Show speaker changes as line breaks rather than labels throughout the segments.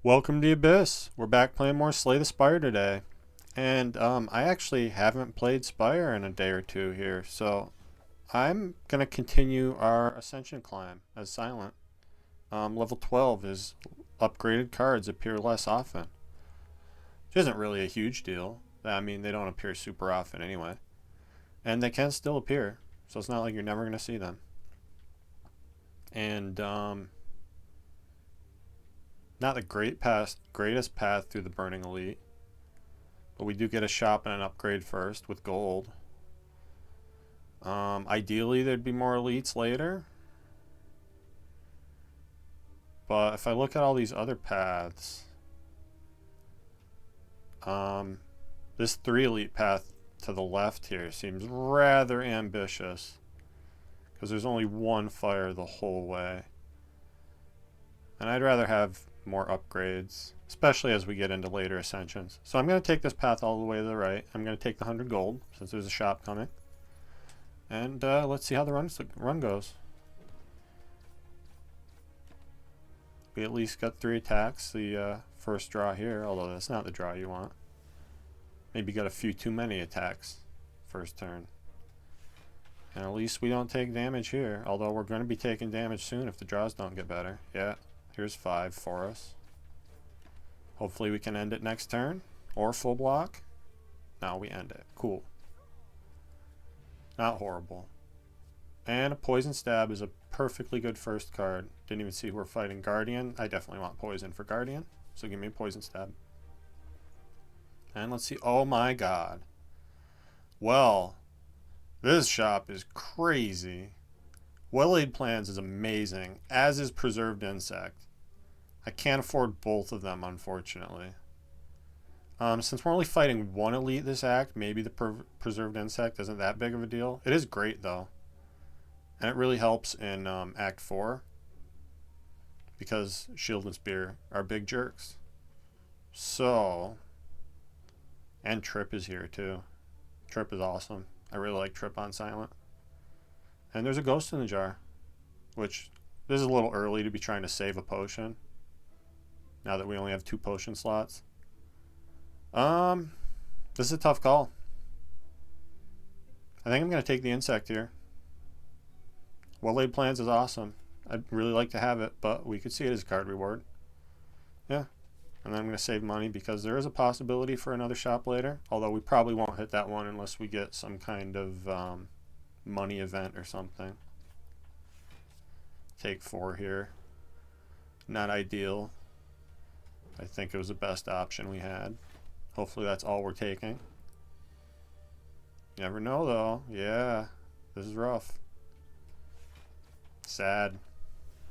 Welcome to the Abyss. We're back playing more Slay the Spire today. And I actually haven't played Spire in a day or two here, so I'm going to continue our Ascension climb as Silent. Level 12 is upgraded cards appear less often. Which isn't really a huge deal. I mean, they don't appear super often anyway. And they can still appear, so it's not like you're never going to see them. And not the greatest path through the Burning Elite. But we do get a shop and an upgrade first with gold. Ideally, there'd be more elites later. But if I look at all these other paths, this 3 elite path to the left here seems rather ambitious. Because there's only one fire the whole way. And I'd rather have more upgrades, especially as we get into later ascensions. So I'm going to take this path all the way to the right. I'm going to take the 100 gold since there's a shop coming. And let's see how the run goes. We at least got 3 attacks the first draw here, although that's not the draw you want. Maybe got a few too many attacks first turn. And at least we don't take damage here, although we're going to be taking damage soon if the draws don't get better. Yeah, here's 5 for us. Hopefully we can end it next turn, or full block. Now we end it. Cool. Not horrible. And a Poison Stab is a perfectly good first card. Didn't even see who we're fighting. Guardian. I definitely want Poison for Guardian, so give me a Poison Stab. And let's see. Oh my god. Well, this shop is crazy. Well-Laid Plans is amazing, as is Preserved Insect. I can't afford both of them, unfortunately. Since we're only fighting one elite this act, maybe the Preserved Insect isn't that big of a deal. It is great, though. And it really helps in Act 4. Because Shield and Spear are big jerks. So... And Trip is here, too. Trip is awesome. I really like Trip on Silent. And there's a Ghost in the Jar. Which, this is a little early to be trying to save a potion. Now that we only have 2 potion slots. This is a tough call. I think I'm going to take the insect here. Well-Laid Plans is awesome. I'd really like to have it, but we could see it as a card reward. Yeah. And then I'm going to save money because there is a possibility for another shop later. Although we probably won't hit that one unless we get some kind of money event or something. Take 4 here. Not ideal. I think it was the best option we had. Hopefully that's all we're taking. You never know, though. Yeah, this is rough. Sad.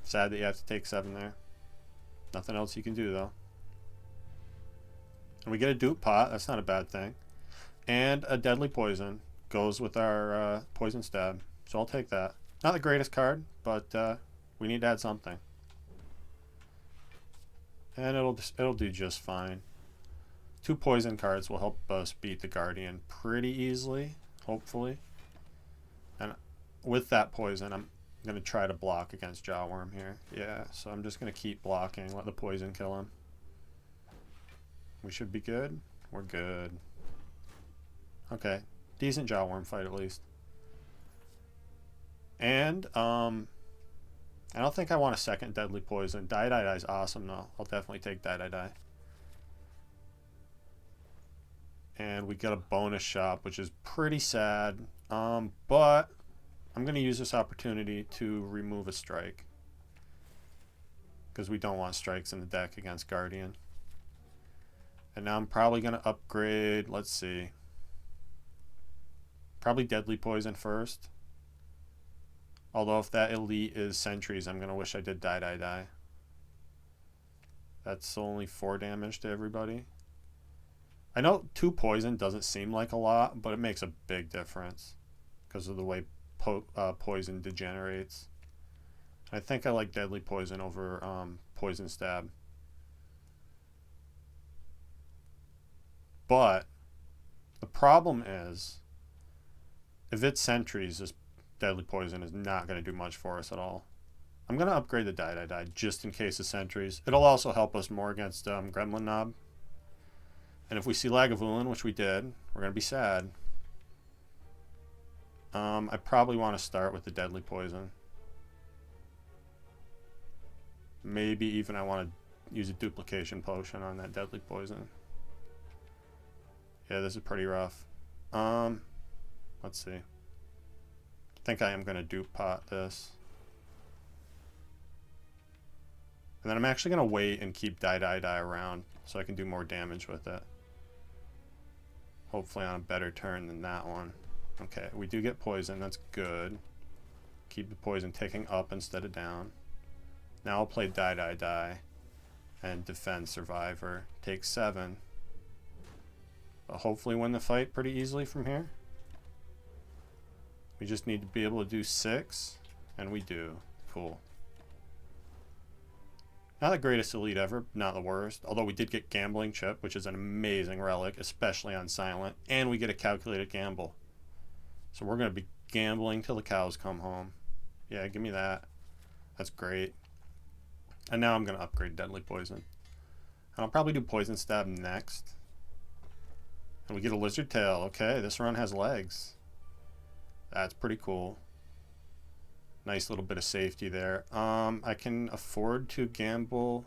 Sad that you have to take 7 there. Nothing else you can do, though. And we get a dupe pot. That's not a bad thing. And a Deadly Poison goes with our Poison Stab. So I'll take that. Not the greatest card, but we need to add something. And it'll do just fine. 2 poison cards will help us beat the Guardian pretty easily, hopefully. And with that poison, I'm going to try to block against Jawworm here. Yeah, so I'm just going to keep blocking, let the poison kill him. We should be good. We're good. Okay, decent Jawworm fight at least. And, I don't think I want a second Deadly Poison. Die is awesome, though. I'll definitely take Die. And we get a bonus shop, which is pretty sad. But I'm going to use this opportunity to remove a strike. Because we don't want strikes in the deck against Guardian. And now I'm probably going to upgrade, let's see. Probably Deadly Poison first. Although if that elite is Sentries, I'm going to wish I did Die. That's only 4 damage to everybody. I know 2 poison doesn't seem like a lot, but it makes a big difference. Because of the way poison degenerates. I think I like Deadly Poison over Poison Stab. But the problem is, if it's Sentries, this Deadly Poison is not going to do much for us at all. I'm going to upgrade the die just in case of sentries. It'll also help us more against Gremlin Knob. And if we see Lagavulin, which we did, we're going to be sad. I probably want to start with the deadly poison. Maybe even I want to use a duplication potion on that deadly poison. Yeah, this is pretty rough. Let's see. I think I am going to dupe pot this. And then I'm actually going to wait and keep die around so I can do more damage with it. Hopefully on a better turn than that one. Okay, we do get poison. That's good. Keep the poison ticking up instead of down. Now I'll play die and defend survivor. Take 7. But hopefully win the fight pretty easily from here. We just need to be able to do 6, and we do. Cool. Not the greatest elite ever, not the worst. Although we did get Gambling Chip, which is an amazing relic, especially on Silent. And we get a calculated gamble. So we're going to be gambling till the cows come home. Yeah, give me that. That's great. And now I'm going to upgrade Deadly Poison. And I'll probably do Poison Stab next. And we get a Lizard Tail. Okay, this run has legs. That's pretty cool. Nice little bit of safety there. I can afford to gamble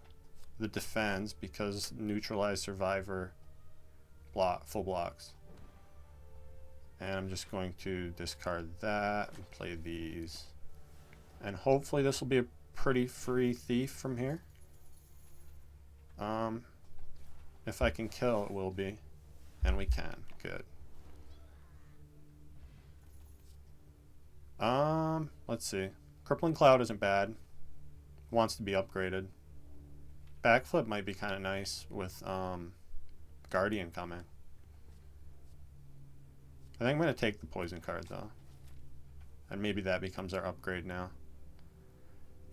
the defense because neutralize survivor full blocks. And I'm just going to discard that and play these. And hopefully this will be a pretty free thief from here. If I can kill, it will be. And we can. Good. Let's see. Crippling Cloud isn't bad. Wants to be upgraded. Backflip might be kind of nice with Guardian coming. I think I'm going to take the poison card though. And maybe that becomes our upgrade now.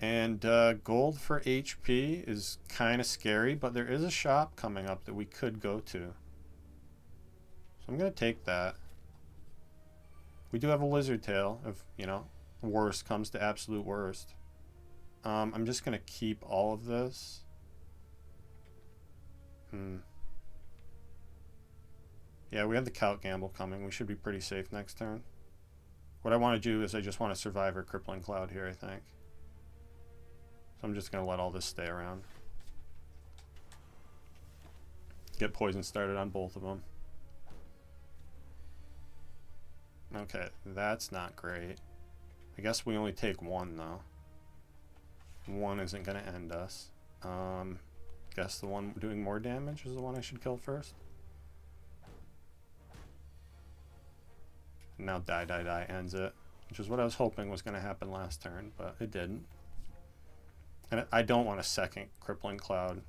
And gold for HP is kind of scary, but there is a shop coming up that we could go to. So I'm going to take that. We do have a Lizard Tail if, you know, worst comes to absolute worst. I'm just going to keep all of this. Yeah, we have the Calc Gamble coming. We should be pretty safe next turn. What I want to do is I just want to survive our Crippling Cloud here, I think. So I'm just going to let all this stay around. Get poison started on both of them. Okay, that's not great. I guess we only take 1 though. 1 isn't going to end us. Guess the one doing more damage is the one I should kill first. And now die ends it, which is what I was hoping was going to happen last turn, but it didn't. And I don't want a second Crippling Cloud.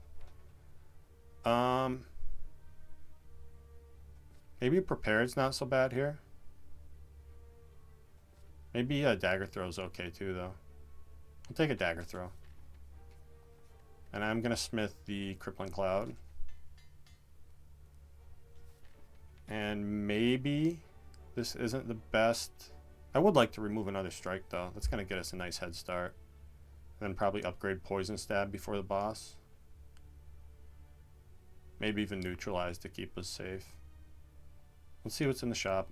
Maybe Prepared's not so bad here. Maybe a Dagger Throw's okay too, though. I'll take a Dagger Throw. And I'm going to smith the Crippling Cloud. And maybe this isn't the best. I would like to remove another strike, though. That's going to get us a nice head start. And then probably upgrade Poison Stab before the boss. Maybe even neutralize to keep us safe. Let's see what's in the shop.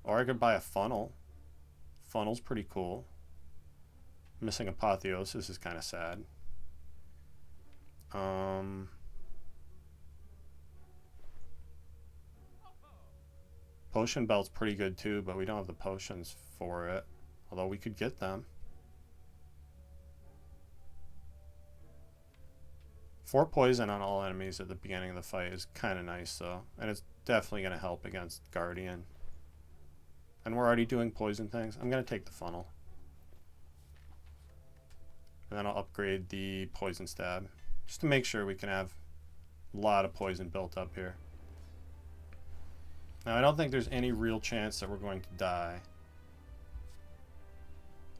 Or I could buy a funnel. Funnel's pretty cool. Missing Apotheosis is kind of sad. Potion Belt's pretty good too, but we don't have the potions for it. Although we could get them. 4 poison on all enemies at the beginning of the fight is kind of nice though. And it's definitely going to help against Guardian. And we're already doing poison things. I'm going to take the funnel. And then I'll upgrade the Poison Stab. Just to make sure we can have a lot of poison built up here. Now I don't think there's any real chance that we're going to die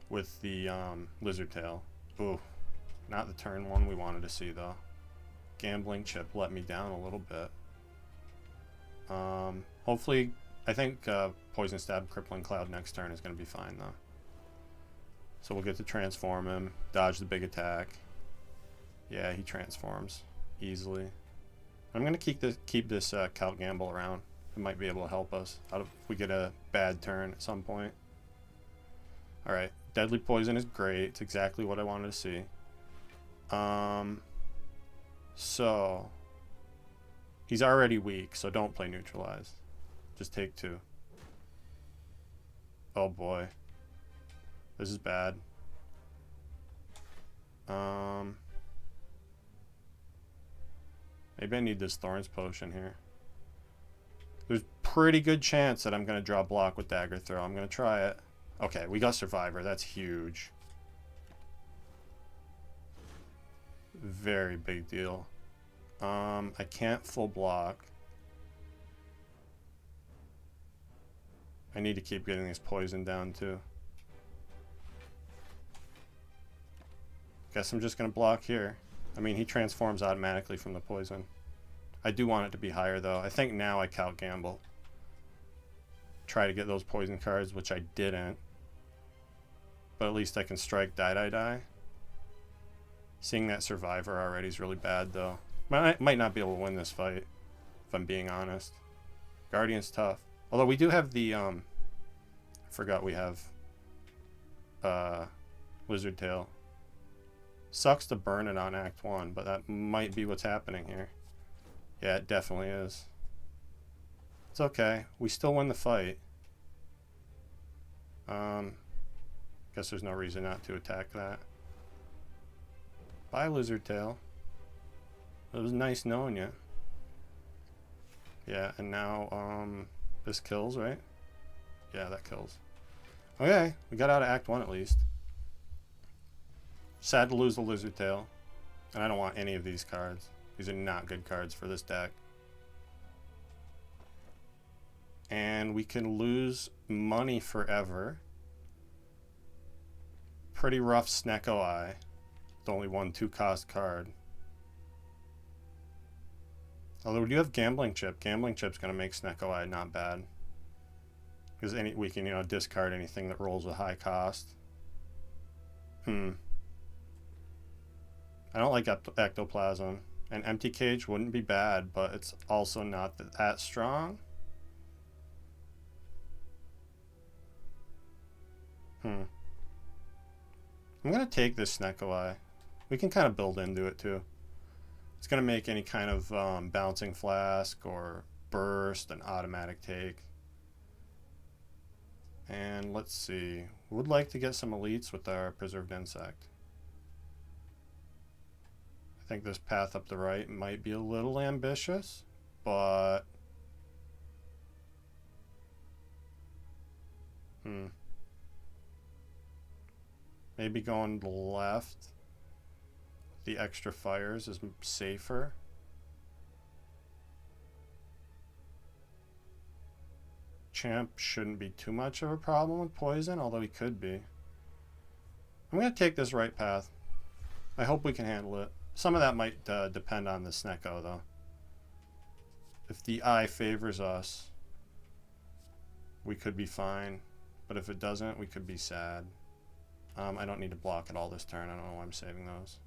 with the Lizard Tail. Ooh, not the turn one we wanted to see though. Gambling Chip let me down a little bit. Hopefully, I think Poison Stab Crippling Cloud next turn is going to be fine though. So we'll get to transform him, dodge the big attack. Yeah, he transforms easily. I'm going to keep this Count Gamble around. It might be able to help us if we get a bad turn at some point. Alright, Deadly Poison is great. It's exactly what I wanted to see. So he's already weak, so don't play Neutralize. Just take 2. Oh boy. This is bad. Maybe I need this Thorns Potion here. There's pretty good chance that I'm going to draw block with Dagger Throw. I'm going to try it. Okay, we got Survivor. That's huge. Very big deal. I can't full block. I need to keep getting this poison down too. Guess I'm just going to block here. I mean, he transforms automatically from the poison. I do want it to be higher though. I think now I Count Gamble. Try to get those poison cards, which I didn't. But at least I can strike die. Seeing that Survivor already is really bad though. I might not be able to win this fight, if I'm being honest. Guardian's tough. Although we do have the, I forgot we have Lizard Tail. Sucks to burn it on Act 1, but that might be what's happening here. Yeah, it definitely is. It's okay. We still win the fight. Guess there's no reason not to attack that. Bye, Lizard Tail. It was nice knowing you. Yeah, and now, this kills, right? Yeah, that kills. Okay, we got out of Act 1 at least. Sad to lose the Lizard Tail. And I don't want any of these cards. These are not good cards for this deck. And we can lose money forever. Pretty rough Snecko Eye. With only one 2-cost card. Although we do have Gambling Chip. Gambling Chip's going to make Snecko Eye not bad. Because we can, discard anything that rolls a high cost. I don't like Ectoplasm. An Empty Cage wouldn't be bad, but it's also not that strong. I'm going to take this Snecko Eye. We can kind of build into it too. It's going to make any kind of Bouncing Flask or Burst an automatic take. And let's see. Would like to get some elites with our Preserved Insect. I think this path up the right might be a little ambitious, but maybe going left, the extra fires is safer. Champ shouldn't be too much of a problem with poison, although he could be. I'm going to take this right path. I hope we can handle it. Some of that might depend on the Snecko, though. If the eye favors us, we could be fine. But if it doesn't, we could be sad. I don't need to block it all this turn. I don't know why I'm saving those.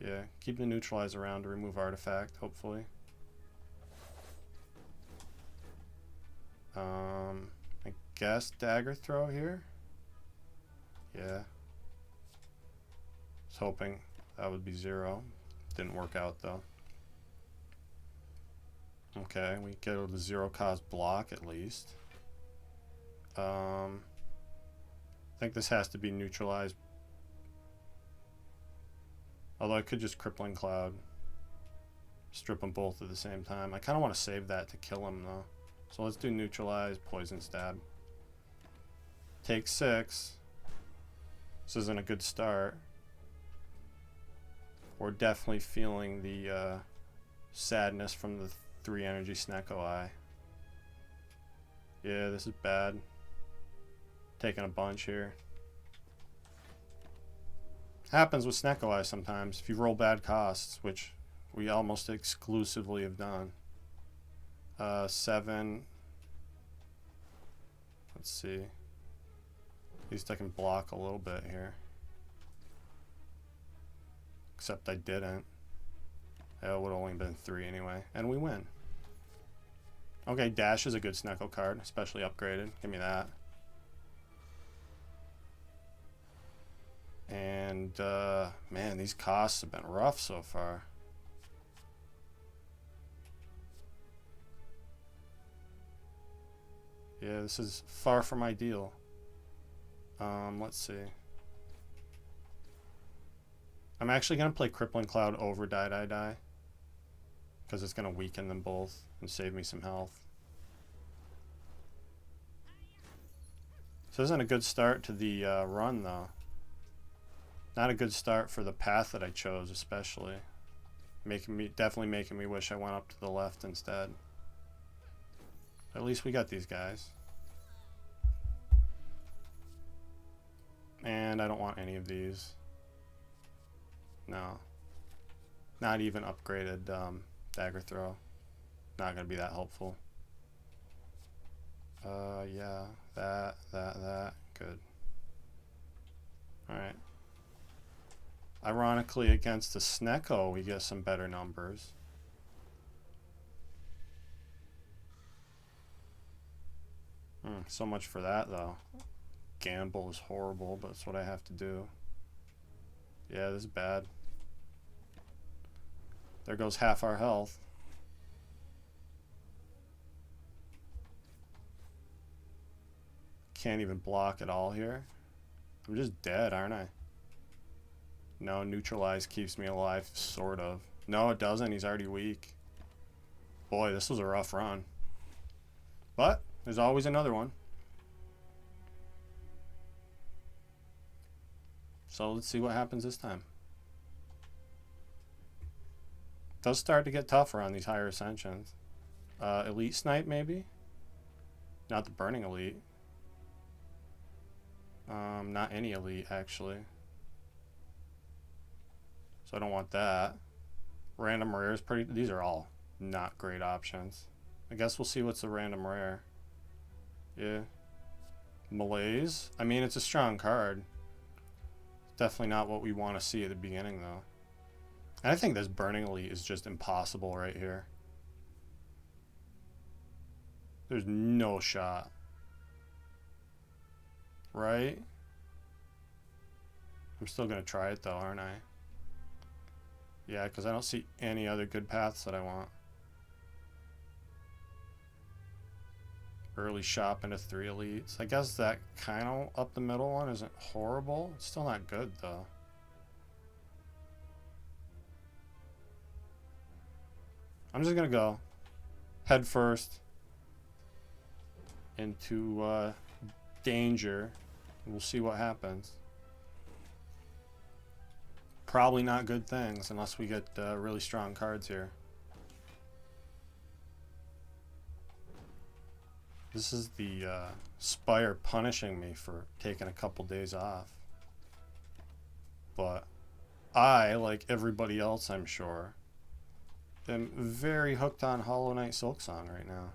Yeah, keep the Neutralize around to remove Artifact, hopefully. I guess Dagger Throw here? Yeah. Was hoping that would be 0. Didn't work out though. Okay, we get a 0-cost block at least. I think this has to be neutralized. Although I could just Crippling Cloud. Strip them both at the same time. I kind of want to save that to kill him though. So let's do Neutralize, Poison Stab. Take 6. This isn't a good start. We're definitely feeling the sadness from the 3 energy Snecko Eye. Yeah, this is bad. Taking a bunch here. Happens with Snecko Eye sometimes if you roll bad costs, which we almost exclusively have done. 7. Let's see. At least I can block a little bit here. Except I didn't. It would have only been 3 anyway. And we win. Okay, Dash is a good Snecko card, especially upgraded. Give me that. And, man, these costs have been rough so far. Yeah, this is far from ideal. Let's see. I'm actually going to play Crippling Cloud over Die. Because it's going to weaken them both and save me some health. So this isn't a good start to the run, though. Not a good start for the path that I chose, especially. Definitely making me wish I went up to the left instead. At least we got these guys. And I don't want any of these. No. Not even upgraded dagger throw. Not going to be that helpful. Yeah. That. Good. Alright. Ironically, against the Snecko, we get some better numbers. So much for that, though. Gamble is horrible, but it's what I have to do. Yeah, this is bad. There goes half our health. Can't even block at all here. I'm just dead, aren't I? No, neutralize keeps me alive, sort of. No, it doesn't. He's already weak. Boy, this was a rough run. But there's always another one. So let's see what happens this time. It does start to get tougher on these higher ascensions. Elite Snipe, maybe? Not the Burning Elite. Not any Elite, actually. So I don't want that. Random rare is pretty... These are all not great options. I guess we'll see what's the random rare. Yeah. Malaise. I mean, it's a strong card. Definitely not what we want to see at the beginning, though. And I think this Burning Elite is just impossible right here. There's no shot. Right? I'm still going to try it, though, aren't I? Yeah, because I don't see any other good paths that I want. Early shop into 3 elites. I guess that kind of up the middle one isn't horrible. It's still not good, though. I'm just going to go head first into danger. We'll see what happens. Probably not good things unless we get really strong cards here. This is the Spire punishing me for taking a couple days off. But I, like everybody else I'm sure, am very hooked on Hollow Knight Silksong right now.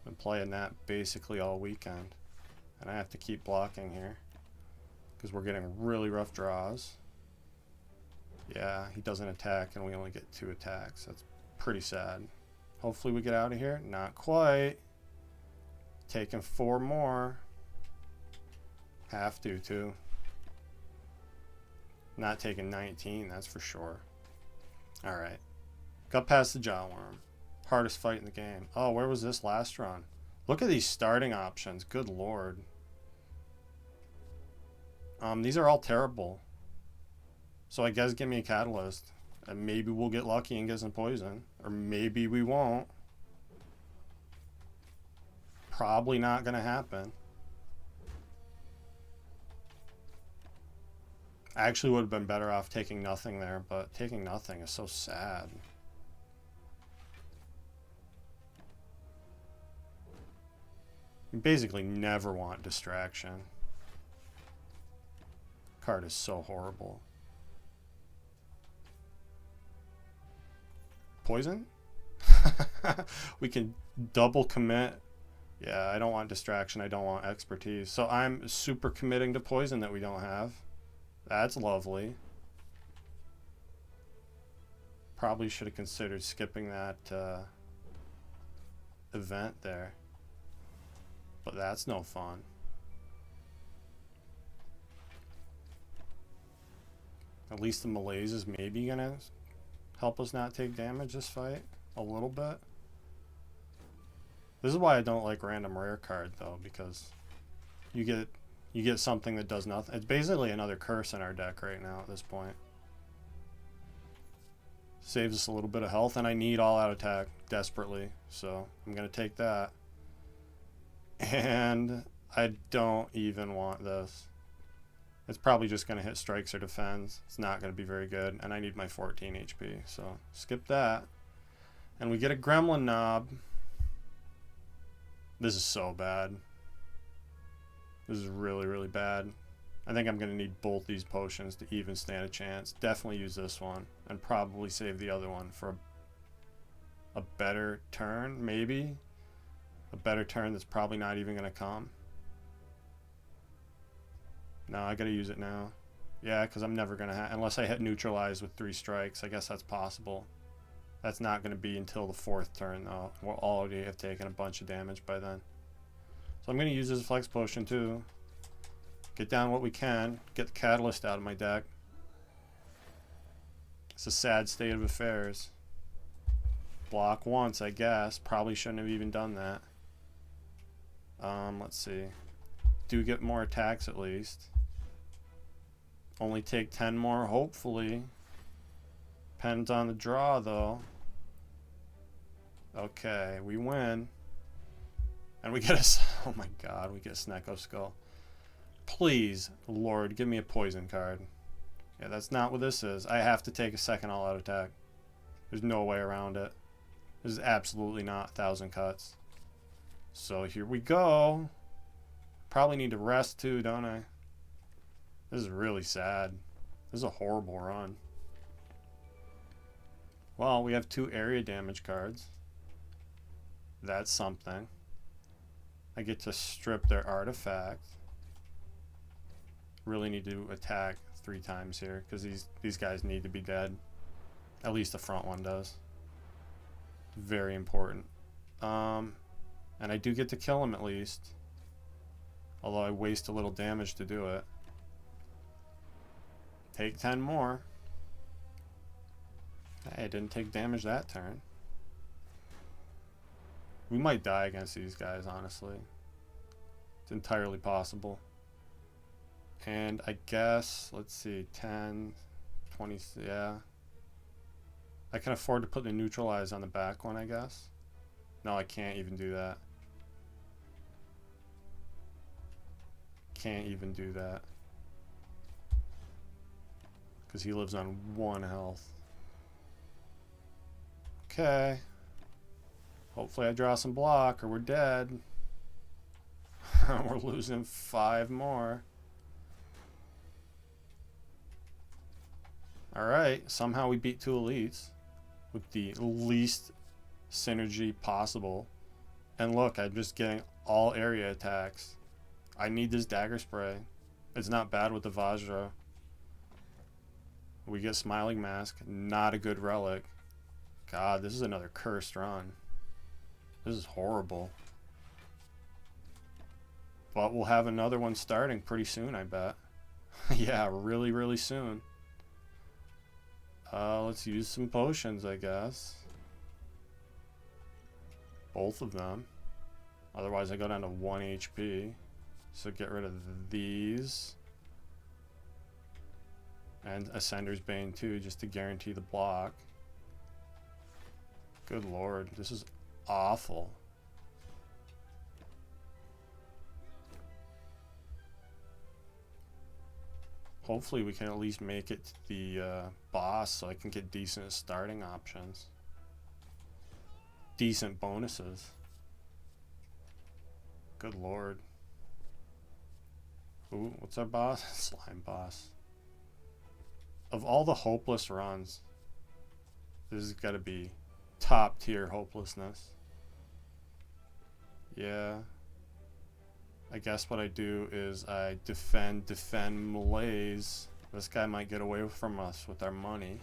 Been playing that basically all weekend. And I have to keep blocking here because we're getting really rough draws. Yeah, he doesn't attack and we only get 2 attacks. That's pretty sad. Hopefully we get out of here. Not quite. Taking 4 more. Have to, too. Not taking 19, that's for sure. Alright. Got past the Jawworm. Hardest fight in the game. Oh, where was this last run? Look at these starting options. Good lord. These are all terrible. So I guess give me a Catalyst. And maybe we'll get lucky and get some poison. Or maybe we won't. Probably not going to happen. I actually would have been better off taking nothing there, but taking nothing is so sad. You basically never want distraction. Card is so horrible. Poison? We can double commit Yeah, I don't want distraction. I don't want expertise. So I'm super committing to poison that we don't have. That's lovely. Probably should have considered skipping that event there. But that's no fun. At least the malaise is maybe going to help us not take damage this fight. A little bit. This is why I don't like random rare card though, because you get something that does nothing. It's basically another curse in our deck right now at this point. Saves us a little bit of health, and I need all-out attack desperately, so I'm going to take that. And I don't even want this. It's probably just going to hit strikes or defends. It's not going to be very good, and I need my 14 HP, so skip that. And we get a gremlin knob. This is so bad. This is really, really bad. I think I'm going to need both these potions to even stand a chance. Definitely use this one, and probably save the other one for a better turn, maybe. A better turn that's probably not even going to come. No, I got to use it now. Yeah, because I'm never going to unless I hit neutralize with 3 strikes. I guess that's possible. That's not going to be until the 4th turn, though. We'll already have taken a bunch of damage by then. So I'm going to use this flex potion, too. Get down what we can. Get the catalyst out of my deck. It's a sad state of affairs. Block once, I guess. Probably shouldn't have even done that. Let's see. Do get more attacks at least. Only take 10 more, hopefully. Depends on the draw, though. Okay, we win. And we get a... Oh my god, we get a Snecko Skull. Please, Lord, give me a poison card. Yeah, that's not what this is. I have to take a second all-out attack. There's no way around it. This is absolutely not 1,000 cuts. So here we go. Probably need to rest too, don't I? This is really sad. This is a horrible run. Well, we have 2 area damage cards. That's something. I get to strip their artifact. Really need to attack 3 times here because these guys need to be dead. At least the front one does. Very important. And I do get to kill him at least. Although I waste a little damage to do it. Take 10 more. Hey, I didn't take damage that turn. We might die against these guys, honestly. It's entirely possible. And I guess, let's see, 10, 20, yeah. I can afford to put the neutralize on the back one, I guess. No, I can't even do that. Can't even do that. Because he lives on 1 health. Okay. Hopefully I draw some block or we're dead. We're losing 5 more. Alright, somehow we beat 2 elites with the least synergy possible. And look, I'm just getting all area attacks. I need this dagger spray. It's not bad with the Vajra. We get Smiling Mask, not a good relic. God, this is another cursed run. This is horrible. But we'll have another one starting pretty soon, I bet. Yeah, really, really soon. Let's use some potions, I guess. Both of them. Otherwise, I go down to 1 HP. So get rid of these. And Ascender's Bane too, just to guarantee the block. Good lord, this is awful. Hopefully we can at least make it to the boss so I can get decent starting options. Decent bonuses. Good lord. Ooh, what's our boss? Slime boss. Of all the hopeless runs, this has got to be top tier hopelessness. Yeah. I guess what I do is I defend malaise. This guy might get away from us with our money.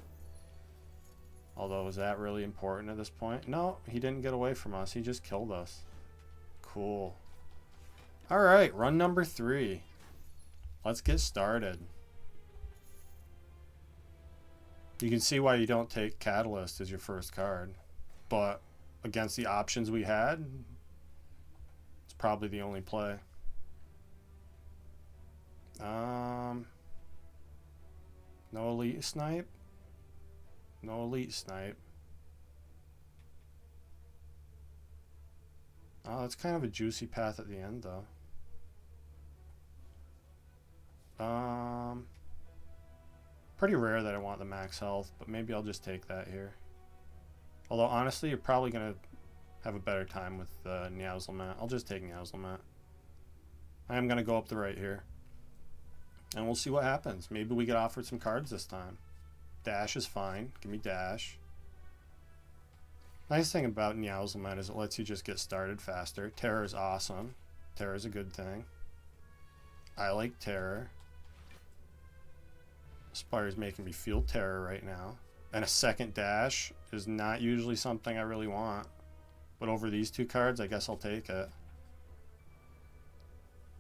Although, is that really important at this point? No, he didn't get away from us. He just killed us. Cool. Alright, run number 3. Let's get started. You can see why you don't take Catalyst as your first card. But against the options we had, it's probably the only play. No elite snipe. No elite snipe. Oh, that's kind of a juicy path at the end, though. Pretty rare that I want the max health, but maybe I'll just take that here. Although, honestly, you're probably going to have a better time with Niauzlemat. I'll just take Niauzlemat. I am going to go up the right here. And we'll see what happens. Maybe we get offered some cards this time. Dash is fine. Give me dash. Nice thing about Niauzlemat is it lets you just get started faster. Terror is awesome. Terror is a good thing. I like Terror. Spire is making me feel Terror right now. And a second dash is not usually something I really want. But over these 2 cards, I guess I'll take it.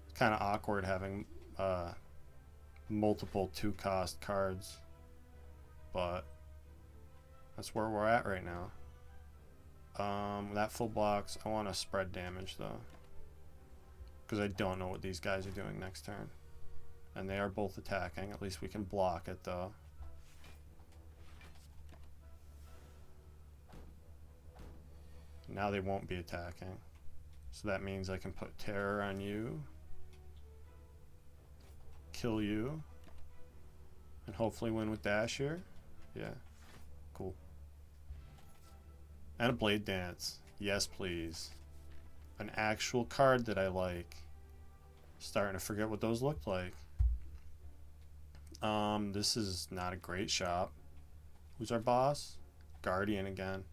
It's kind of awkward having multiple 2-cost cards. But that's where we're at right now. That full blocks. I want to spread damage, though. Because I don't know what these guys are doing next turn. And they are both attacking. At least we can block it, though. Now they won't be attacking. So that means I can put Terror on you. Kill you. And hopefully win with dash here. Yeah. Cool. And a Blade Dance. Yes, please. An actual card that I like. Starting to forget what those looked like. This is not a great shop. Who's our boss? Guardian again.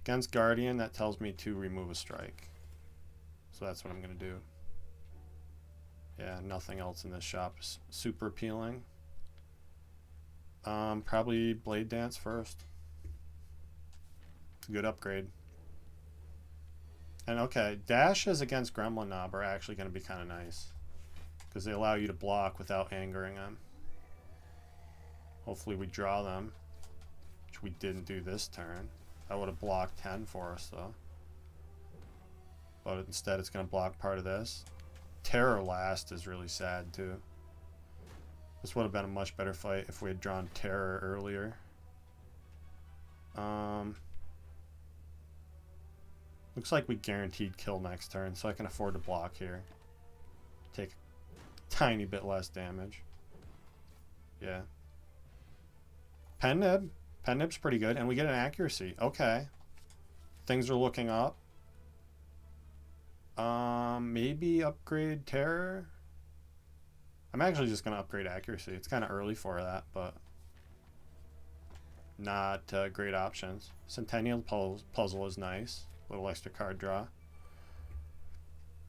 Against Guardian, that tells me to remove a strike. So that's what I'm going to do. Yeah, nothing else in this shop is super appealing. Probably Blade Dance first. It's a good upgrade. And okay, dashes against Gremlin Knob are actually going to be kind of nice. Because they allow you to block without angering them. Hopefully we draw them. Which we didn't do this turn. That would have blocked 10 for us though. But instead it's going to block part of this. Terror last is really sad too. This would have been a much better fight if we had drawn Terror earlier. Looks like we guaranteed kill next turn, so I can afford to block here. Take a tiny bit less damage. Yeah. Pen Nib. Pen Nib's pretty good, and we get an accuracy. Okay. Things are looking up. Maybe upgrade Terror. I'm actually just going to upgrade accuracy. It's kind of early for that, but not great options. Centennial Puzzle is nice. Little extra card draw.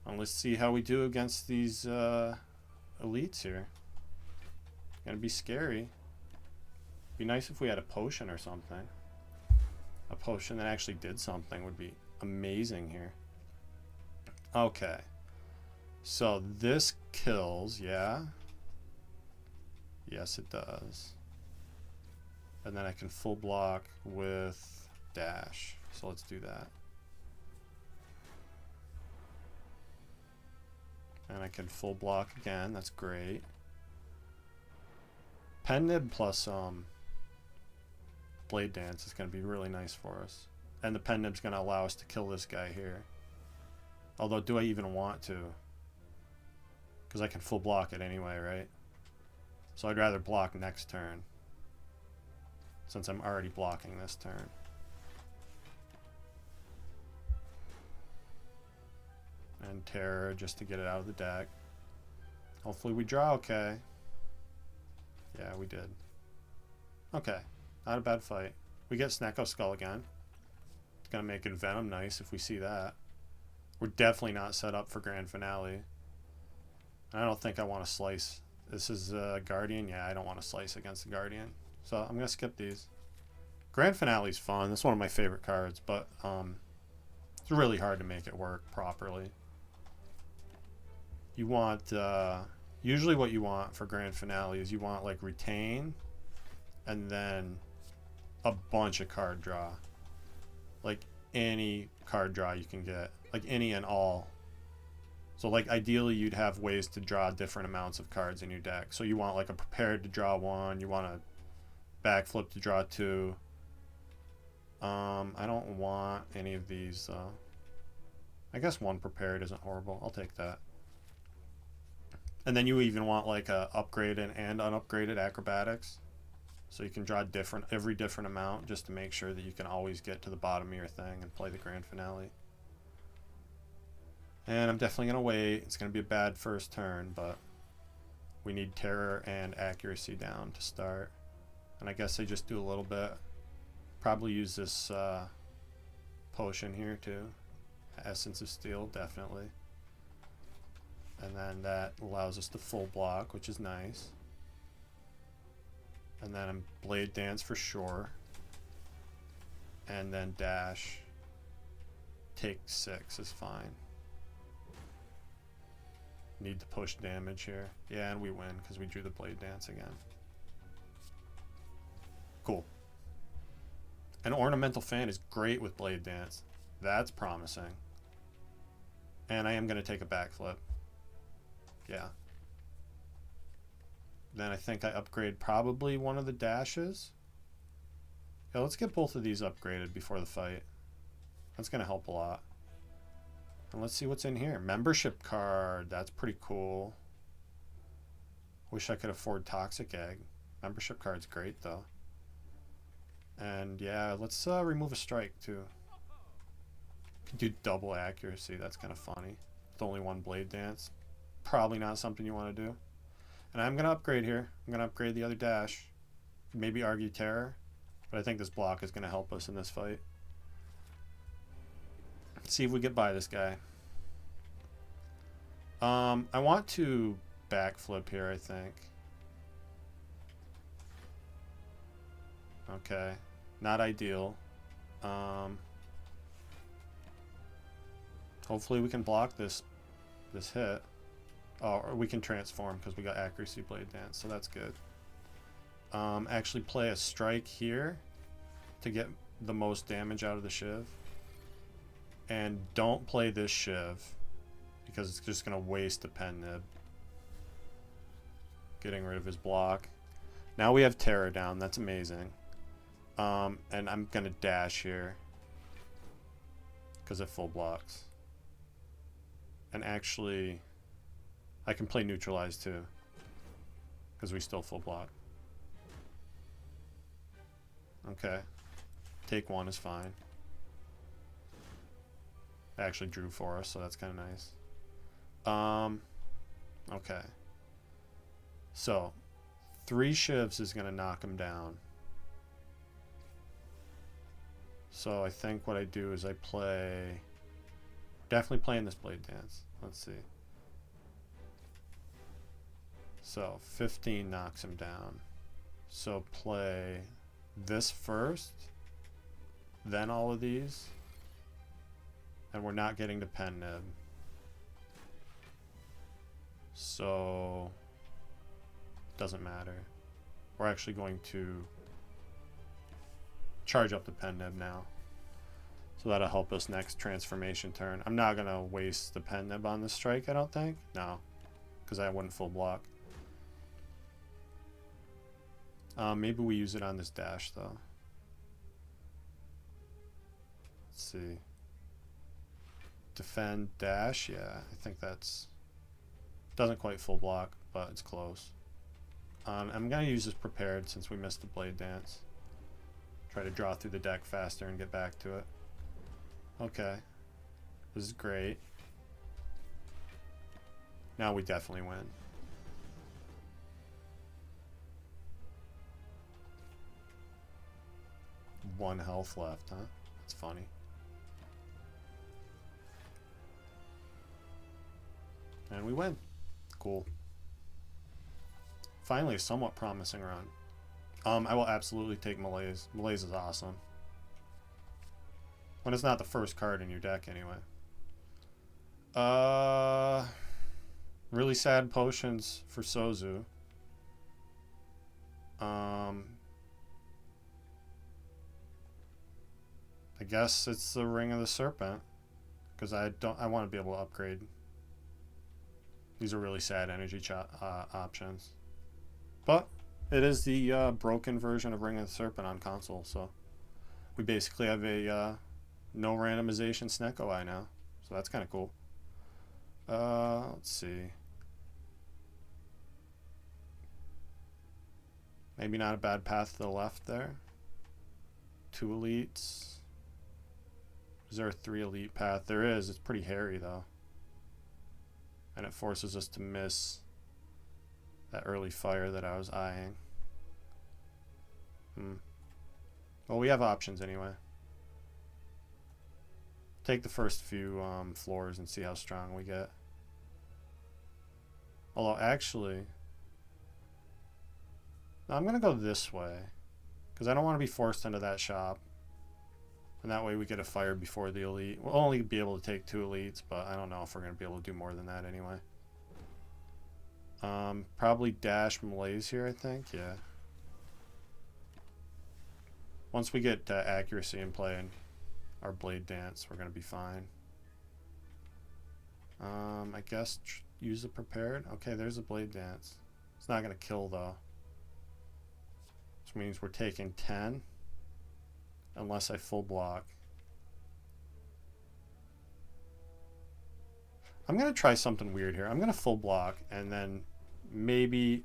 And let's see how we do against these elites here. Gonna be scary. Be nice if we had a potion or something. A potion that actually did something would be amazing here. Okay. So this kills, yeah? Yes, it does. And then I can full block with dash. So let's do that. And I can full block again. That's great. Pen Nib plus Blade Dance is going to be really nice for us. And the Pen Nib's going to allow us to kill this guy here. Although, do I even want to? Because I can full block it anyway, right? So I'd rather block next turn. Since I'm already blocking this turn. And Terror just to get it out of the deck. Hopefully we draw okay. Yeah, we did. Okay, not a bad fight. We get Snecko Skull again. It's gonna make Venom nice if we see that. We're definitely not set up for Grand Finale. I don't think I want to slice. This is Guardian. Yeah, I don't want to slice against the Guardian. So I'm going to skip these. Grand Finale's fun. It's one of my favorite cards, but it's really hard to make it work properly. You want, usually what you want for Grand Finale is you want like retain and then a bunch of card draw. Like any card draw you can get. Like any and all. So like ideally you'd have ways to draw different amounts of cards in your deck. So you want like a prepared to draw 1, you want a backflip to draw 2. I don't want any of these though. I guess 1 prepared isn't horrible. I'll take that. And then you even want like a upgraded and unupgraded acrobatics. So you can draw every different amount just to make sure that you can always get to the bottom of your thing and play the Grand Finale. And I'm definitely going to wait. It's going to be a bad first turn, but we need terror and accuracy down to start. And I guess I just do a little bit. Probably use this potion here too. Essence of Steel, definitely. And then that allows us to full block, which is nice. And then I'm Blade Dance for sure. And then dash. Take 6 is fine. Need to push damage here. Yeah, and we win because we drew the Blade Dance again. Cool. An Ornamental Fan is great with Blade Dance. That's promising. And I am going to take a backflip. Yeah. Then I think I upgrade probably one of the dashes. Yeah, let's get both of these upgraded before the fight. That's going to help a lot. And let's see what's in here. Membership card. That's pretty cool. Wish I could afford Toxic Egg. Membership card's great though. And yeah, let's remove a strike too. Can do double accuracy. That's kind of funny. With only 1 Blade Dance. Probably not something you want to do. And I'm going to upgrade here. I'm going to upgrade the other dash. Maybe argue Terror. But I think this block is going to help us in this fight. Let's see if we get by this guy. I want to backflip here, I think. Okay. Not ideal. Hopefully we can block this hit. Oh, or we can transform because we got accuracy Blade Dance, so that's good. Actually play a strike here to get the most damage out of the Shiv. And don't play this Shiv because it's just going to waste the pen nib. Getting rid of his block. Now we have Terror down. That's amazing. And I'm going to dash here because it full blocks. And actually, I can play Neutralize too because we still full block. Okay. Take 1 is fine. I actually drew for us, so that's kind of nice. Okay. So, 3 Shivs is going to knock him down. So I think what I do is I play... Definitely playing this Blade Dance. Let's see. So 15 knocks him down. So play this first, then all of these, and we're not getting to pen nib. So doesn't matter. We're actually going to charge up the pen nib now. So that'll help us next transformation turn. I'm not going to waste the pen nib on this strike, I don't think. No, because I wouldn't full block. Maybe we use it on this dash, though. Let's see. Defend, dash. Yeah, I think that's... Doesn't quite full block, but it's close. I'm going to use this prepared since we missed the Blade Dance. Try to draw through the deck faster and get back to it. Okay. This is great. Now we definitely win. One health left, huh? That's funny. And we win. Cool. Finally, a somewhat promising run. I will absolutely take Malaise. Malaise is awesome. When it's not the first card in your deck, anyway. Really sad potions for Sozu. I guess it's the Ring of the Serpent, because I want to be able to upgrade. These are really sad energy options, but it is the broken version of Ring of the Serpent on console, so we basically have a no randomization Snecko Eye now, so that's kind of cool. Let's see. Maybe not a bad path to the left there. 2 elites. Is there a 3 elite path? There is. It's pretty hairy though. And it forces us to miss that early fire that I was eyeing. Well, we have options anyway. Take the first few floors and see how strong we get. Although actually, I'm going to go this way, because I don't want to be forced into that shop. And that way we get a fire before the elite. We'll only be able to take 2 elites, but I don't know if we're going to be able to do more than that anyway. Probably dash Malaise here, I think. Yeah. Once we get accuracy in play and our Blade Dance, we're going to be fine. I guess use the prepared. Okay, there's a Blade Dance. It's not going to kill though. Which means we're taking 10. Unless I full block. I'm going to try something weird here. I'm going to full block, and then maybe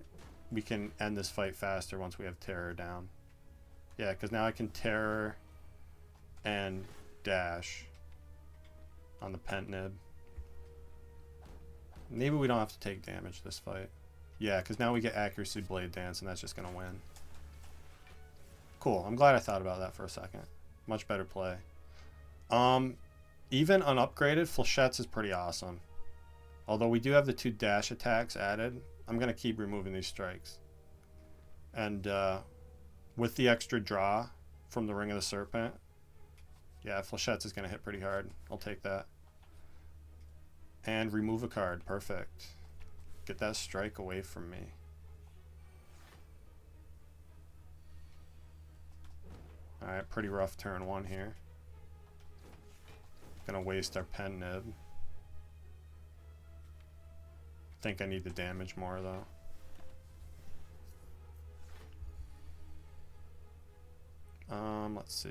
we can end this fight faster once we have Terror down. Yeah, because now I can Terror and dash on the Pent Nib. Maybe we don't have to take damage this fight. Yeah, because now we get accuracy Blade Dance, and that's just going to win. Cool. I'm glad I thought about that for a second. Much better play. Even unupgraded, Fléchettes is pretty awesome. Although we do have the 2 dash attacks added, I'm going to keep removing these strikes. And with the extra draw from the Ring of the Serpent, yeah, Fléchettes is going to hit pretty hard. I'll take that. And remove a card. Perfect. Get that strike away from me. Alright, pretty rough turn 1 here. Gonna waste our Pen Nib. Think I need to damage more though. Let's see.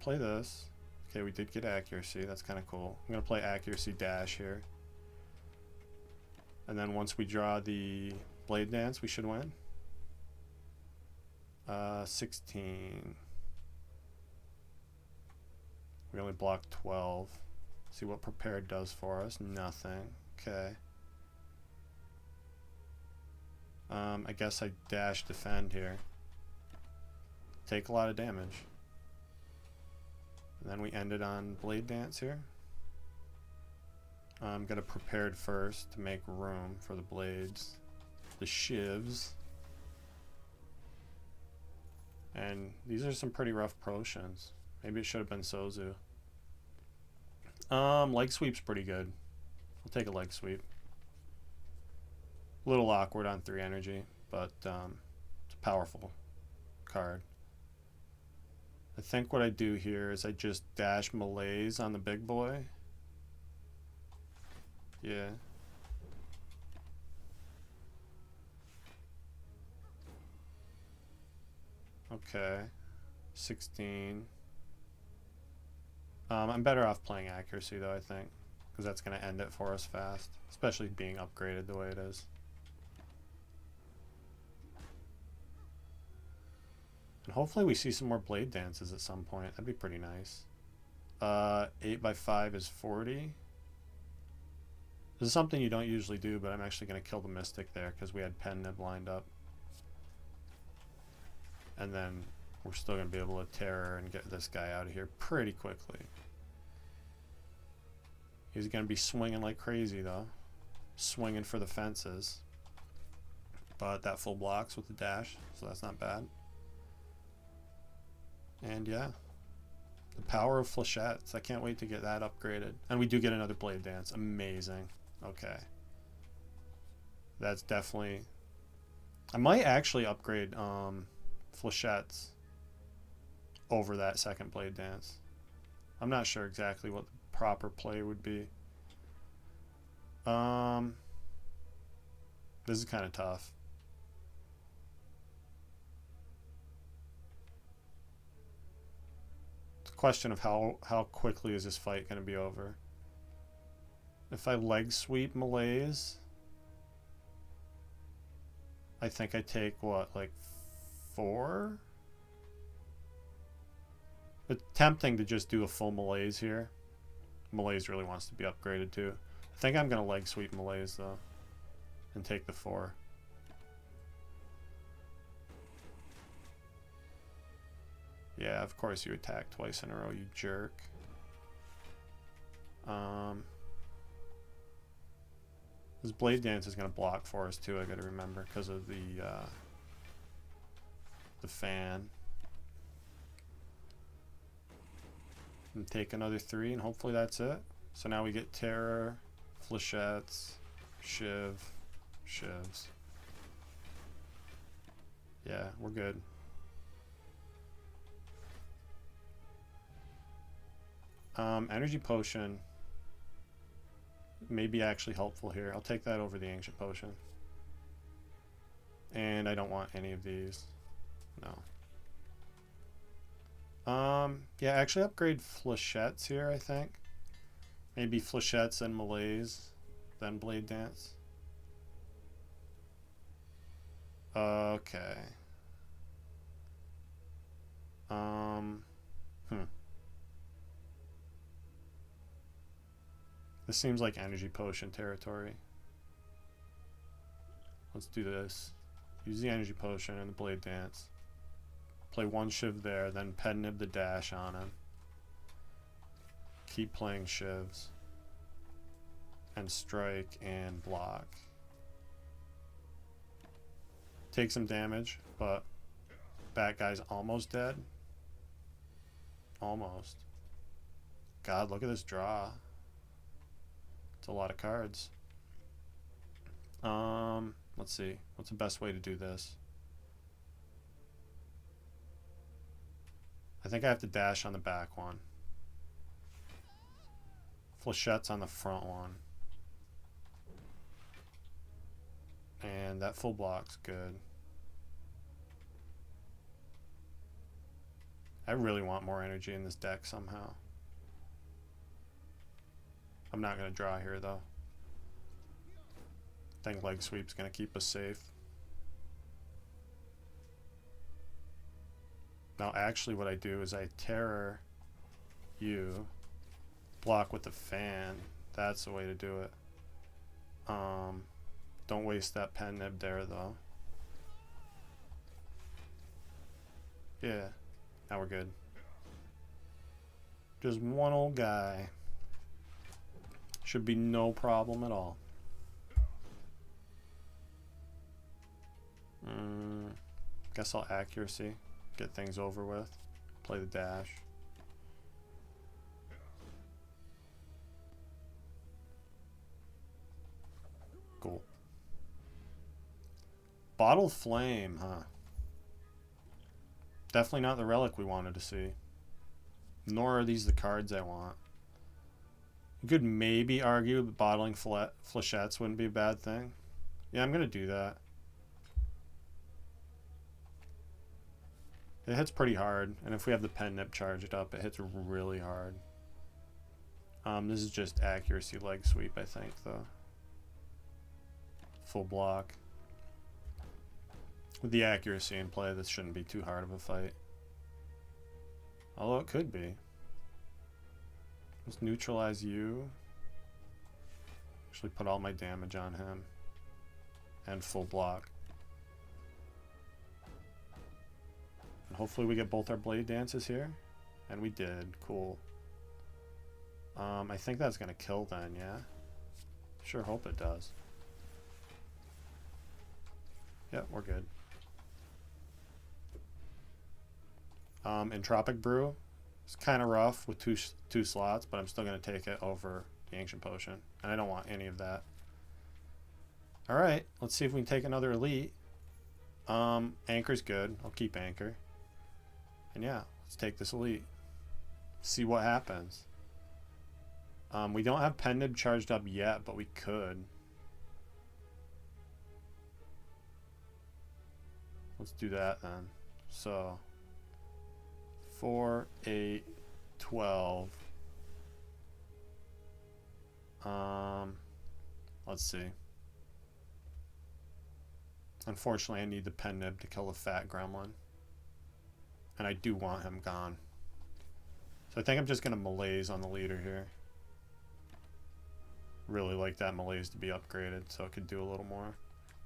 Play this. Okay, we did get accuracy. That's kind of cool. I'm gonna play accuracy dash here. And then once we draw the Blade Dance, we should win. 16. We only blocked 12. See what prepared does for us. Nothing. Okay. I guess I dash defend here. Take a lot of damage. And then we ended on Blade Dance here. I'm gonna prepared first to make room for the blades. The shivs. And these are some pretty rough potions. Maybe it should have been Sozu. Leg sweep's pretty good. I'll take a leg sweep. A little awkward on 3 energy, but it's a powerful card. I think what I do here is I just dash Malaise on the big boy. Yeah. Okay. 16. I'm better off playing accuracy though, I think, because that's going to end it for us fast, especially being upgraded the way it is. And hopefully we see some more Blade Dances at some point. That'd be pretty nice. 8x5 is 40. This is something you don't usually do, but I'm actually going to kill the Mystic there because we had Pen Nib lined up. And then we're still going to be able to Terror and get this guy out of here pretty quickly. He's going to be swinging like crazy though. swinging for the fences. But that full blocks with the dash, so that's not bad. And yeah, the power of flechettes. I can't wait to get that upgraded. And we do get another blade dance. Amazing. Okay. That's definitely... I might actually upgrade flechettes over that second blade dance. I'm not sure exactly what the proper play would be. This is kind of tough. It's a question of how quickly is this fight going to be over. If I leg sweep Malaise, I think I take, what, like 4? It's tempting to just do a full Malaise here. Malaise really wants to be upgraded too. I think I'm going to leg sweep Malaise though. And take the 4. Yeah, of course you attack twice in a row, you jerk. This blade dance is going to block for us too, I got to remember, because of the fan. And take another 3, and hopefully that's it. So now we get Terror, Flechettes, Shiv, Shivs. Yeah, we're good. Energy Potion may be actually helpful here. I'll take that over the Ancient Potion. And I don't want any of these. No. Yeah, actually upgrade Flechettes here, I think. Maybe Flechettes and Malaise, then Blade Dance. Okay. This seems like Energy Potion territory. Let's do this. Use the Energy Potion and the Blade Dance. Play 1 Shiv there, then Pednib the dash on him. Keep playing Shivs. And strike and block. Take some damage, but that guy's almost dead. Almost. God, look at this draw. It's a lot of cards. Let's see. What's the best way to do this? I think I have to dash on the back one. Flechette's on the front one. And that full block's good. I really want more energy in this deck somehow. I'm not going to draw here though. I think leg sweep's going to keep us safe. Now actually what I do is I terror you, block with the fan. That's the way to do it. Don't waste that pen nib there though. Yeah, now we're good. Just one old guy. Should be no problem at all. Guess I'll accuracy. Get things over with. Play the dash. Cool. Bottle Flame, huh? Definitely not the relic we wanted to see. Nor are these the cards I want. You could maybe argue that bottling flechettes wouldn't be a bad thing. Yeah, I'm going to do that. It hits pretty hard, and if we have the pen nip charged up, it hits really hard. This is just accuracy leg sweep, I think, though. Full block. With the accuracy in play, this shouldn't be too hard of a fight. Although it could be. Let's neutralize you. Actually put all my damage on him. And full block. And hopefully we get both our blade dances here. And we did. Cool. I think that's going to kill then, yeah? Sure hope it does. Yep, we're good. Entropic Brew. It's kind of rough with two slots, but I'm still going to take it over the Ancient Potion. And I don't want any of that. Alright, let's see if we can take another Elite. Anchor's good. I'll keep Anchor. And yeah, let's take this Elite. See what happens. We don't have Pen Nib charged up yet, but we could. Let's do that then. So 4, 8, 12. Let's see. Unfortunately, I need the Pen Nib to kill the fat gremlin. And I do want him gone. So I think I'm just going to malaise on the leader here. Really like that malaise to be upgraded so it could do a little more.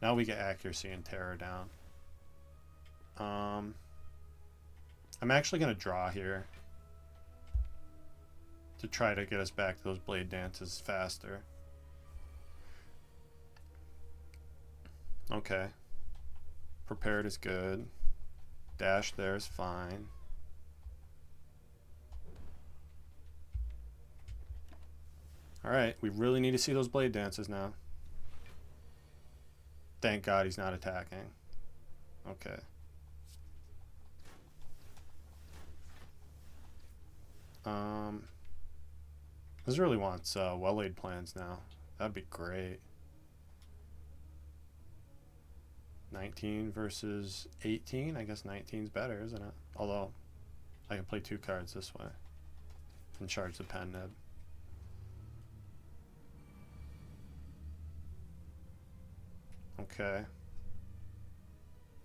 Now we get accuracy and terror down. I'm actually going to draw here to try to get us back to those blade dances faster. Okay. Prepared is good. Dash there is fine. Alright, we really need to see those blade dances now. Thank God he's not attacking. Okay. This really wants well-laid plans now. That'd be great. 19 versus 18. I guess 19's better, isn't it? Although, I can play 2 cards this way and charge the Pen Nib. Okay.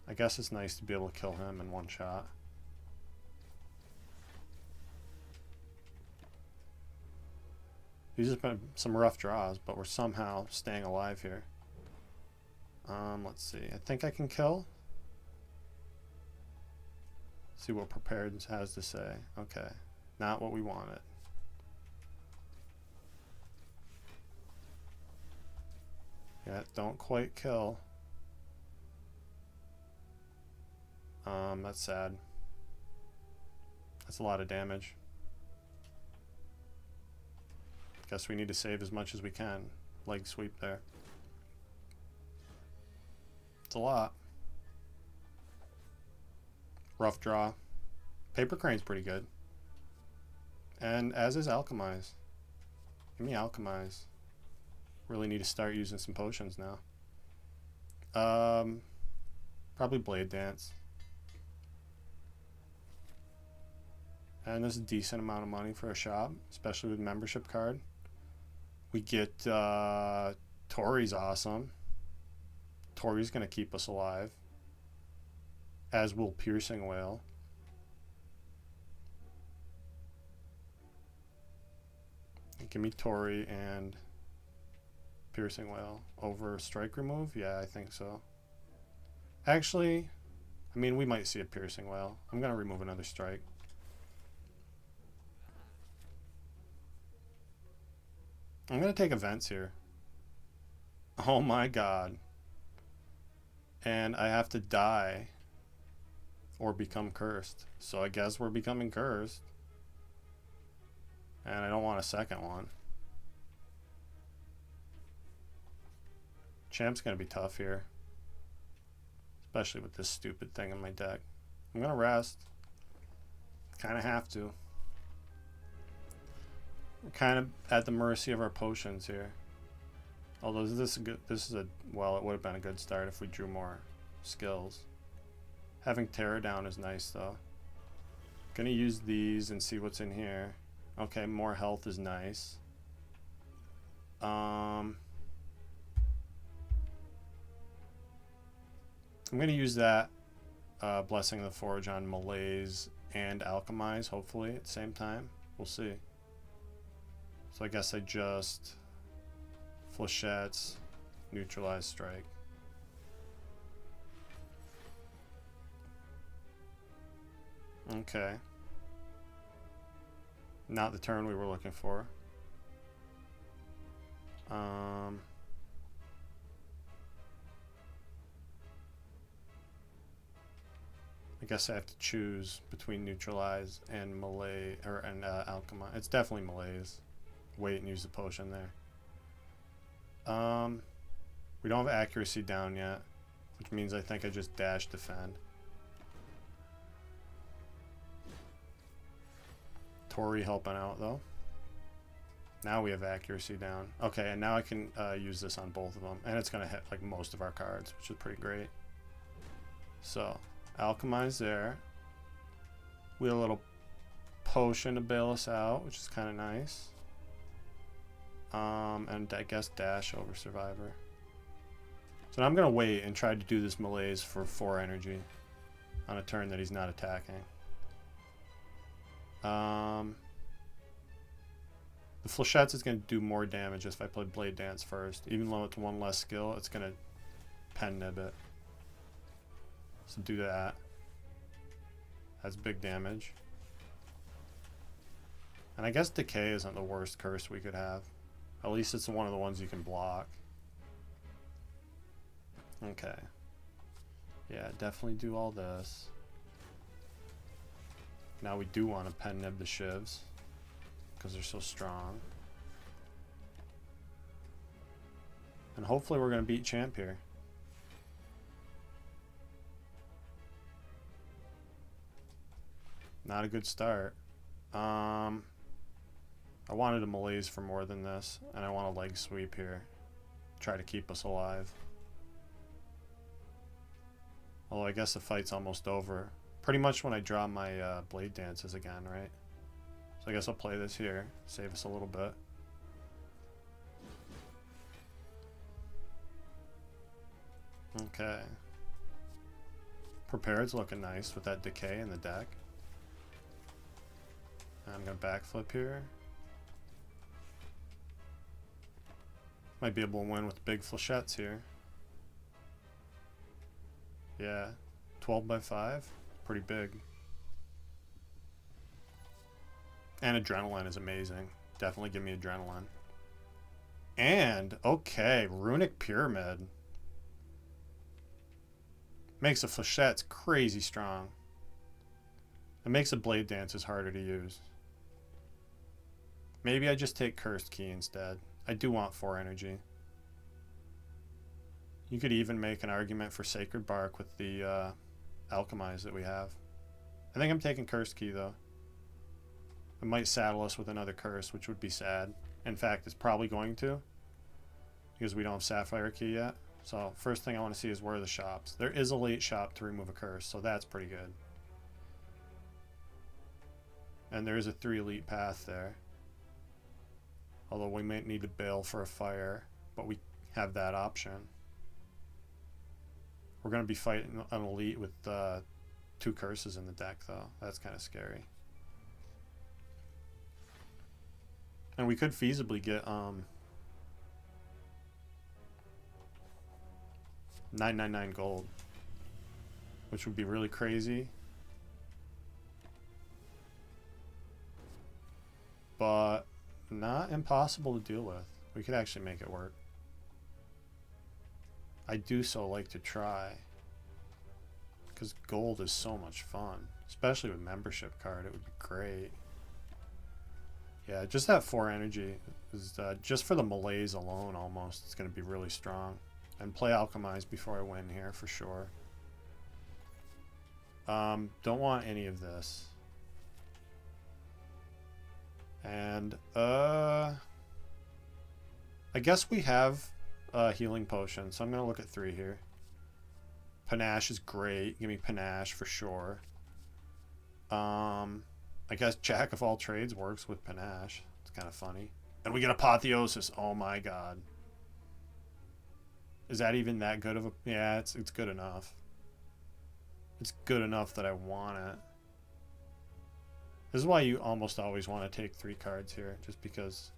I guess it's nice to be able to kill him in one shot. These have been some rough draws, but we're somehow staying alive here. Let's see. I think I can kill. See what Prepared has to say. Okay. Not what we wanted. Yeah, don't quite kill. That's sad. That's a lot of damage. Guess we need to save as much as we can. Leg sweep there. It's a lot. Rough draw. Paper Crane's pretty good. And as is Alchemize. Give me Alchemize. Really need to start using some potions now. Probably Blade Dance. And this is a decent amount of money for a shop, especially with membership card. We get Tori's awesome. Tori's going to keep us alive. As will Piercing Whale. Give me Tori and Piercing Whale over Strike Remove? Yeah, I think so. Actually, I mean, we might see a Piercing Whale. I'm going to remove another Strike. I'm going to take Events here. Oh my god. And I have to die or become cursed. So I guess we're becoming cursed. And I don't want a second one. Champ's going to be tough here. Especially with this stupid thing in my deck. I'm going to rest. Kind of have to. We're kind of at the mercy of our potions here. Although this is a well, it would have been a good start if we drew more skills. Having Terror down is nice though. Gonna use these and see what's in here. Okay, more health is nice. I'm gonna use that Blessing of the Forge on Malaise and Alchemize, hopefully at the same time. We'll see. So I guess I just Flechettes, Neutralize, Strike. Okay. Not the turn we were looking for. I guess I have to choose between neutralize and melee or alchemize. It's definitely melees. Wait and use the potion there. We don't have accuracy down yet, which means I think I just dash defend. Tori helping out though. Now we have accuracy down. Okay, and now I can use this on both of them, and it's gonna hit like most of our cards, which is pretty great. So alchemize there. We have a little potion to bail us out, which is kind of nice. And I guess dash over survivor. So now I'm gonna wait and try to do this malaise for 4 energy on a turn that he's not attacking. The flechettes is going to do more damage if I play Blade Dance first. Even though it's 1 less skill, it's going to pen nib it. So do that. That's big damage. And I guess Decay isn't the worst curse we could have. At least it's one of the ones you can block. Okay. Yeah, definitely do all this. Now we do want to pen nib the shivs because they're so strong. And hopefully we're going to beat Champ here. Not a good start. I wanted a malaise for more than this, and I want a leg sweep here. Try to keep us alive. Although I guess the fight's almost over. Pretty much when I draw my Blade Dances again, right? So I guess I'll play this here. Save us a little bit. Okay. Prepared's looking nice with that Decay in the deck. I'm going to backflip here. Might be able to win with big flechettes here. Yeah. 12 by 5. Pretty big. And Adrenaline is amazing. Definitely give me Adrenaline. And, okay, Runic Pyramid. Makes the flechettes crazy strong. It makes the Blade Dances harder to use. Maybe I just take Cursed Key instead. I do want 4 energy. You could even make an argument for Sacred Bark with the Alchemize that we have. I think I'm taking Cursed Key though. It might saddle us with another curse, which would be sad. In fact, it's probably going to, because we don't have Sapphire Key yet. So first thing I want to see is where are the shops. There is a late shop to remove a curse, so that's pretty good. And there is a 3 elite path there. Although we might need to bail for a fire, but we have that option. We're going to be fighting an elite with 2 curses in the deck, though. That's kind of scary. And we could feasibly get 999 gold, which would be really crazy. But not impossible to deal with. We could actually make it work. I do so like to try, because gold is so much fun, especially with membership card. It would be great. Yeah, just that 4 energy is just for the malaise alone. Almost, it's going to be really strong. And play Alchemize before I win here for sure. Don't want any of this. And I guess we have a healing potion, so I'm gonna look at 3 here. Panache is great. Give me Panache for sure. I guess Jack of all trades works with Panache. It's kind of funny. And we get Apotheosis. Oh my god. Is that even that good of a... Yeah, it's good enough. It's good enough that I want it. This is why you almost always want to take 3 cards here, just because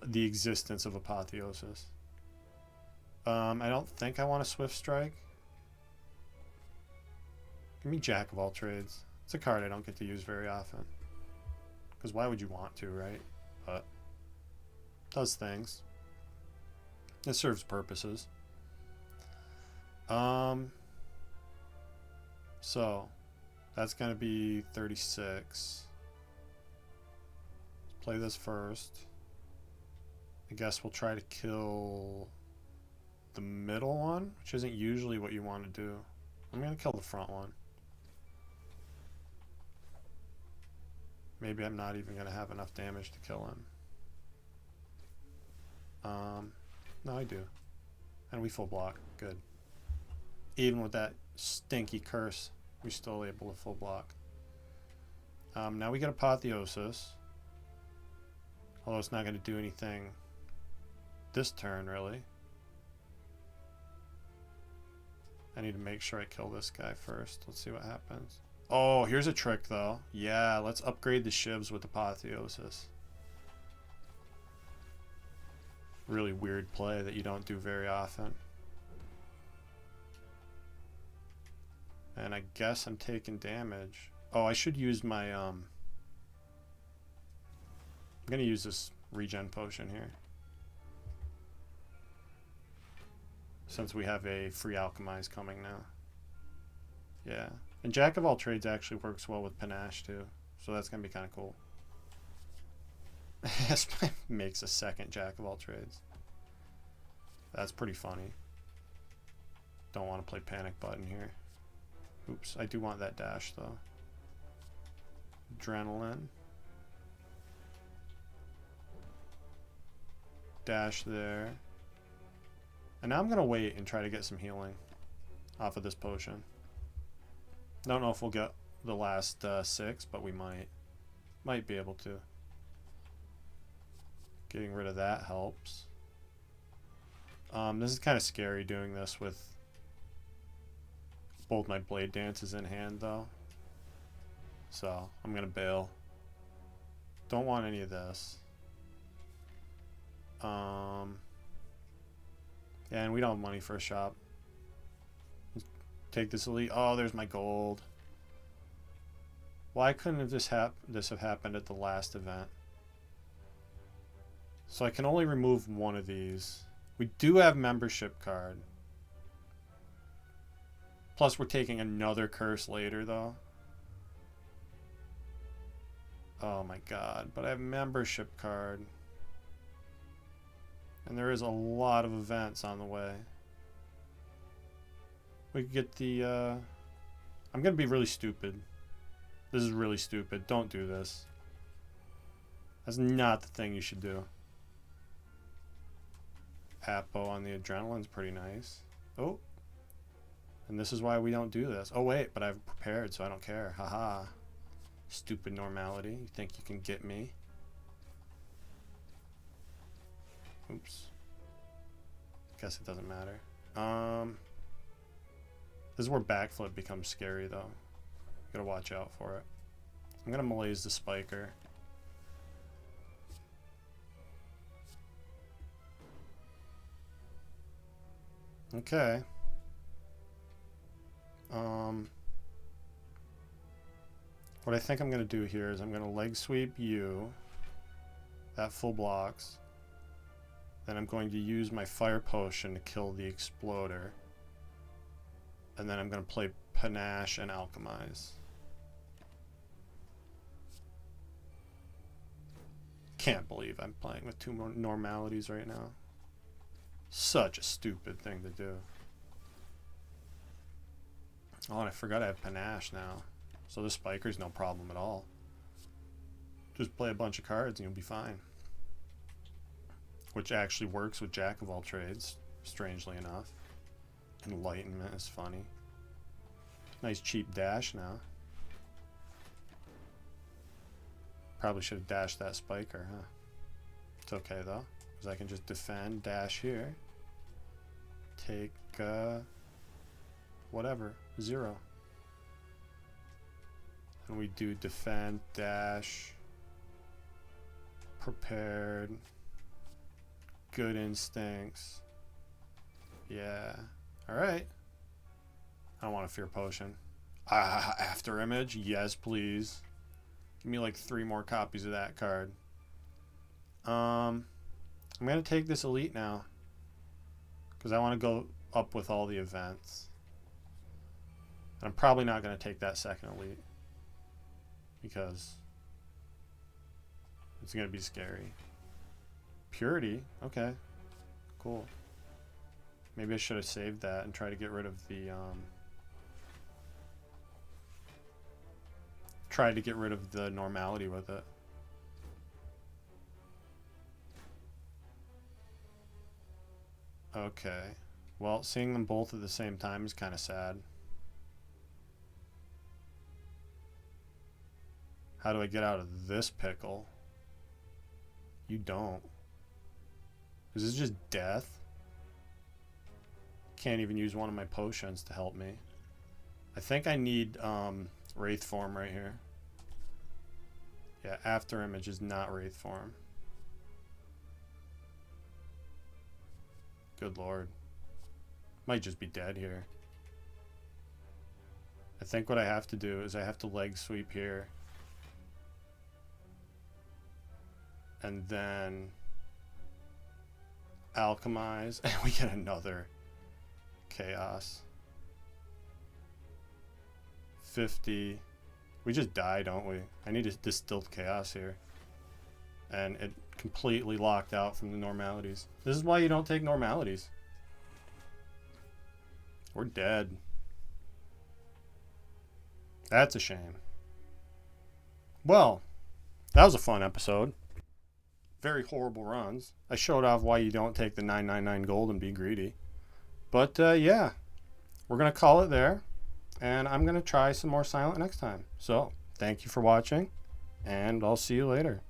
the existence of Apotheosis. I don't think I want a Swift Strike. Give me Jack of all trades. It's a card I don't get to use very often. Because why would you want to, right? But it does things. It serves purposes. So That's going to be 36. Let's play this first. I guess we'll try to kill the middle one, which isn't usually what you want to do. I'm going to kill the front one. Maybe I'm not even going to have enough damage to kill him. No, I do. And we full block. Good. Even with that stinky curse, we're still able to full block. Now we get Apotheosis. Although it's not going to do anything this turn, really. I need to make sure I kill this guy first. Let's see what happens. Oh, here's a trick, though. Yeah, let's upgrade the shivs with Apotheosis. Really weird play that you don't do very often. And I guess I'm taking damage. Oh, I should use my, I'm going to use this regen potion here. Since we have a free alchemize coming now. Yeah. And Jack of all trades actually works well with panache too. So that's going to be kind of cool. Makes a second Jack of all trades. That's pretty funny. Don't want to play panic button here. Oops, I do want that dash though. Adrenaline. Dash there. And now I'm going to wait and try to get some healing off of this potion. Don't know if we'll get the last 6, but we might. Might be able to. Getting rid of that helps. This is kind of scary doing this with both my blade dances in hand though. So I'm going to bail. Don't want any of this. Yeah, and we don't have money for a shop. Take this elite. Oh, there's my gold. Why couldn't have this have happened at the last event? So I can only remove one of these. We do have membership card. Plus we're taking another curse later though. Oh my god, but I have membership card. And there is a lot of events on the way. We could get the, I'm going to be really stupid. This is really stupid. Don't do this. That's not the thing you should do. Apo on the adrenaline's pretty nice. Oh. And this is why we don't do this. Oh wait, but I've prepared so I don't care. Haha. Stupid normality. You think you can get me? Oops. Guess it doesn't matter. This is where backflip becomes scary though. Gotta watch out for it. I'm gonna malaise the spiker. Okay. What I think I'm gonna do here is I'm gonna leg sweep you. That full blocks. Then I'm going to use my fire potion to kill the exploder. And then I'm going to play panache and alchemize. Can't believe I'm playing with 2 more normalities right now. Such a stupid thing to do. Oh, and I forgot I have panache now. So the spiker's no problem at all. Just play a bunch of cards and you'll be fine. Which actually works with Jack of all trades, strangely enough. Enlightenment is funny. Nice cheap dash now. Probably should have dashed that spiker, huh? It's okay though, because I can just defend, dash here. Take, whatever, 0. And we do defend, dash, prepared, good instincts. Yeah. Alright. I don't want a fear potion. After image? Yes, please. Give me like 3 more copies of that card. I'm going to take this elite now. Because I want to go up with all the events. I'm probably not going to take that second elite because it's going to be scary. Purity, okay, cool. Maybe I should have saved that and tried to get rid of the normality with it. Okay, well, seeing them both at the same time is kind of sad. How do I get out of this pickle? You don't. Is this just death? Can't even use one of my potions to help me. I think I need Wraith form right here. Yeah, after image is not Wraith form. Good lord. Might just be dead here. I think what I have to do is I have to leg sweep here. And then alchemize, and we get another chaos. 50. We just die, don't we? I need to distill chaos here. And it completely locked out from the normalities. This is why you don't take normalities. We're dead. That's a shame. Well, that was a fun episode. Very horrible runs. I showed off why you don't take the 999 gold and be greedy. But yeah, we're going to call it there. And I'm going to try some more Silent next time. So, thank you for watching. And I'll see you later.